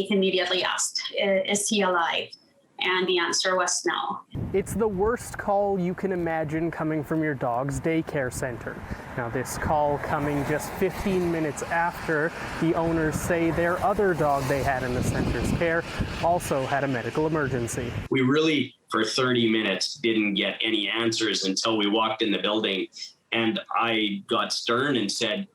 he immediately asked, is he alive? And the answer was no. It's the worst call you can imagine coming from your dog's daycare center. Now, this call coming just 15 minutes after the owners say their other dog they had in the center's care also had a medical emergency. We really, for 30 minutes, didn't get any answers until we walked in the building, and I got stern and said,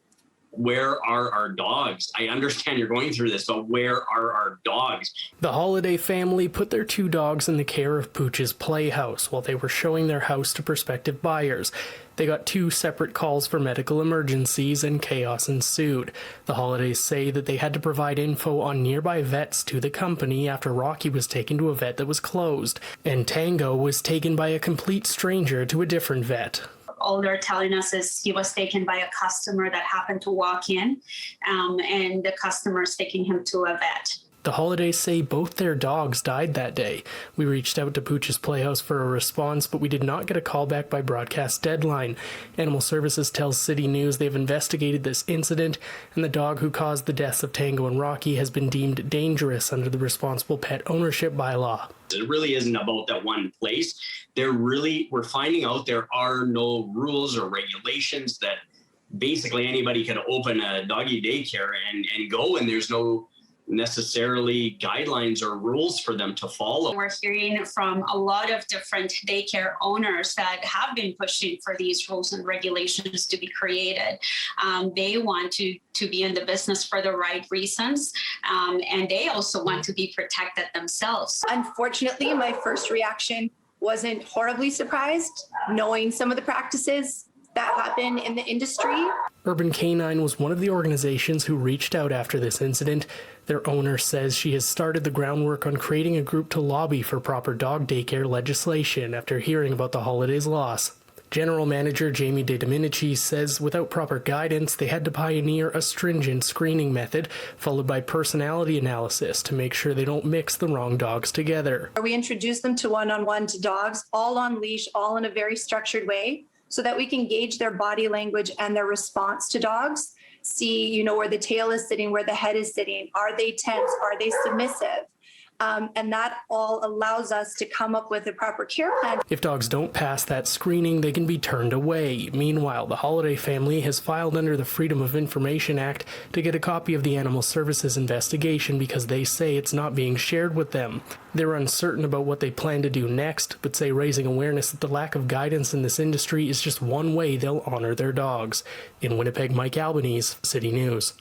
where are our dogs? I understand you're going through this, but where are our dogs? The Holiday family put their 2 dogs in the care of Pooch's Playhouse while they were showing their house to prospective buyers. They got 2 separate calls for medical emergencies and chaos ensued. The Holidays say that they had to provide info on nearby vets to the company after Rocky was taken to a vet that was closed, and Tango was taken by a complete stranger to a different vet. All they're telling us is he was taken by a customer that happened to walk in, and the customer's taking him to a vet. The Holidays say both their dogs died that day. We reached out to Pooch's Playhouse for a response, but we did not get a call back by broadcast deadline. Animal Services tells City News they've investigated this incident, and the dog who caused the deaths of Tango and Rocky has been deemed dangerous under the responsible pet ownership bylaw. It really isn't about that one place. We're finding out there are no rules or regulations that basically anybody can open a doggy daycare and go, and there's no necessarily guidelines or rules for them to follow. We're hearing from a lot of different daycare owners that have been pushing for these rules and regulations to be created. They want to be in the business for the right reasons, and they also want to be protected themselves. Unfortunately, my first reaction wasn't horribly surprised, knowing some of the practices that happen in the industry. Urban Canine was one of the organizations who reached out after this incident. Their owner says she has started the groundwork on creating a group to lobby for proper dog daycare legislation after hearing about the Holidays' loss. General Manager Jamie De Dominici says without proper guidance, they had to pioneer a stringent screening method, followed by personality analysis to make sure they don't mix the wrong dogs together. We introduce them to one-on-one to dogs, all on leash, all in a very structured way, so that we can gauge their body language and their response to dogs, see, where the tail is sitting, where the head is sitting. Are they tense? Are they submissive? And that all allows us to come up with a proper care plan. If dogs don't pass that screening, they can be turned away. Meanwhile, the Holiday family has filed under the Freedom of Information Act to get a copy of the Animal Services investigation because they say it's not being shared with them. They're uncertain about what they plan to do next, but say raising awareness that the lack of guidance in this industry is just one way they'll honor their dogs. In Winnipeg, Mike Albanese, City News.